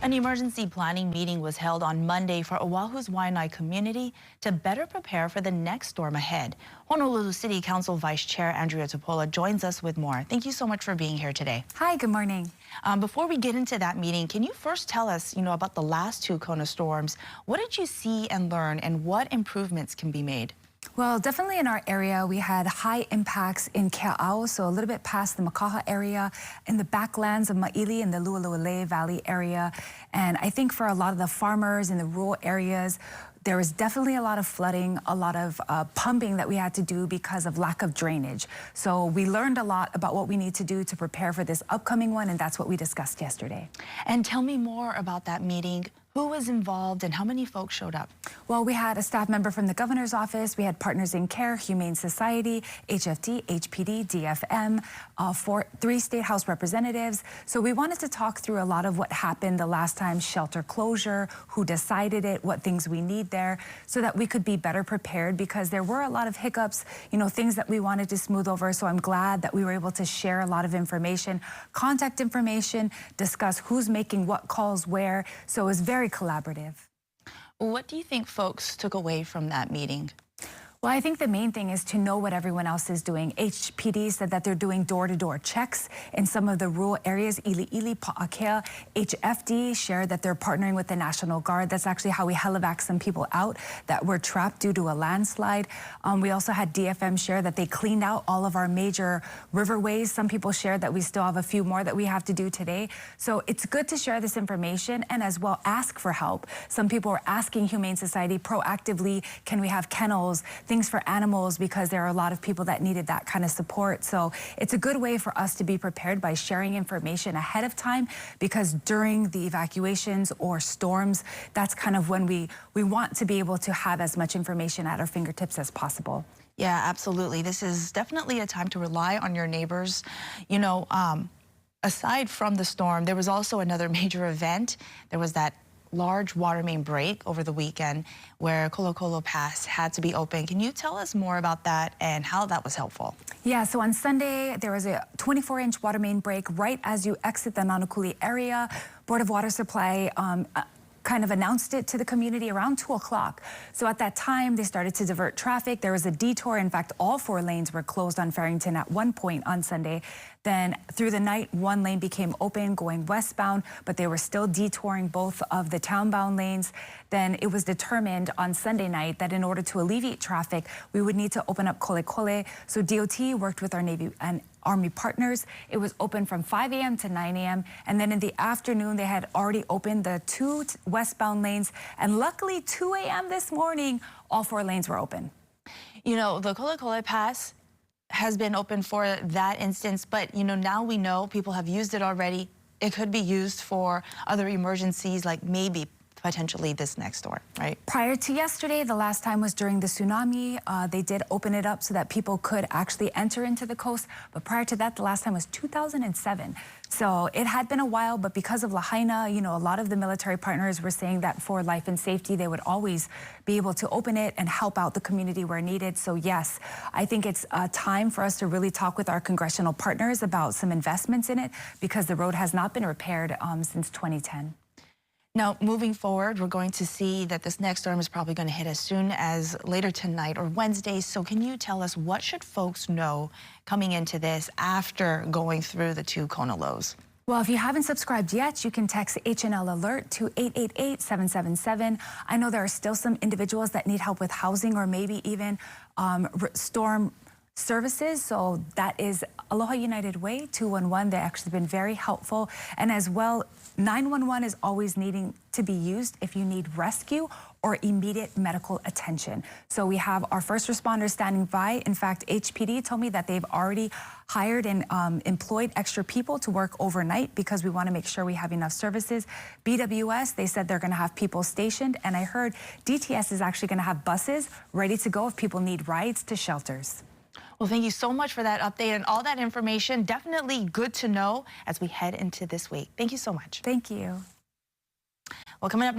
An emergency planning meeting was held on Monday for Oahu's Waianae community to better prepare for the next storm ahead. Honolulu City Council Vice Chair Andria Tupola joins us with more. Thank you so much for being here today. Hi, good morning. Before we get into that meeting, can you first tell us, about the last two Kona storms? What did you see and learn, and what improvements can be made? Well, definitely in our area, we had high impacts in Kea'au, so a little bit past the Makaha area, in the backlands of Maili and the Lualua Valley area. And I think for a lot of the farmers in the rural areas, there was definitely a lot of flooding, a lot of pumping that we had to do because of lack of drainage. So we learned a lot about what we need to do to prepare for this upcoming one, and that's what we discussed yesterday. And tell me more about that meeting. Who was involved and how many folks showed up? Well, we had a staff member from the governor's office. We had Partners in Care, Humane Society, HFD, HPD, DFM, 3 state house representatives. So we wanted to talk through a lot of what happened the last time, shelter closure, who decided it, what things we need there, so that we could be better prepared, because there were a lot of hiccups, things that we wanted to smooth over. So I'm glad that we were able to share a lot of information, contact information, discuss who's making what calls where. So it was very collaborative. What do you think folks took away from that meeting? Well, I think the main thing is to know what everyone else is doing. HPD said that they're doing door-to-door checks in some of the rural areas. Ili'ili, Pa'akea. HFD shared that they're partnering with the National Guard. That's actually how we helivac some people out that were trapped due to a landslide. We also had DFM share that they cleaned out all of our major riverways. Some people shared that we still have a few more that we have to do today. So it's good to share this information and as well ask for help. Some people are asking Humane Society proactively, can we have kennels, things for animals, because there are a lot of people that needed that kind of support. So it's a good way for us to be prepared by sharing information ahead of time, because during the evacuations or storms, that's kind of when we want to be able to have as much information at our fingertips as possible. Yeah, absolutely. This is definitely a time to rely on your neighbors. Aside from the storm, there was also another major event. There was that large water main break over the weekend where Kolokolo Pass had to be open. Can you tell us more about that and how that was helpful? Yeah, so on Sunday, there was a 24-inch water main break right as you exit the Nanakuli area. Board of Water Supply kind of announced it to the community around 2 o'clock. So at that time, they started to divert traffic. There was a detour. In fact, all 4 lanes were closed on Farrington at one point on Sunday. Then through the night, 1 lane became open going westbound, but they were still detouring both of the townbound lanes. Then it was determined on Sunday night that in order to alleviate traffic, we would need to open up Kolekole. So DOT worked with our Navy and Army partners. It was open from 5 a.m. to 9 a.m. And then in the afternoon, they had already opened the 2 westbound lanes. And luckily, 2 a.m. this morning, all 4 lanes were open. The Kolekole Pass has been open for that instance, but now we know people have used it already. It could be used for other emergencies, like maybe potentially this next storm, right? Prior to yesterday, the last time was during the tsunami. They did open it up so that people could actually enter into the coast. But prior to that, the last time was 2007. So it had been a while, but because of Lahaina, a lot of the military partners were saying that for life and safety, they would always be able to open it and help out the community where needed. So yes, I think it's time for us to really talk with our congressional partners about some investments in it, because the road has not been repaired since 2010. Now, moving forward, we're going to see that this next storm is probably going to hit as soon as later tonight or Wednesday. So can you tell us, what should folks know coming into this after going through the 2 Kona lows? Well, if you haven't subscribed yet, you can text HNL Alert to 888-777. I know there are still some individuals that need help with housing or maybe even storm services. So that is Aloha United Way 211. They've actually been very helpful. And as well, 911 is always needing to be used if you need rescue or immediate medical attention. So we have our first responders standing by. In fact, HPD told me that they've already hired and employed extra people to work overnight, because we want to make sure we have enough services. BWS, they said they're going to have people stationed. And I heard DTS is actually going to have buses ready to go if people need rides to shelters. Well, thank you so much for that update and all that information. Definitely good to know as we head into this week. Thank you so much. Thank you. Well, coming up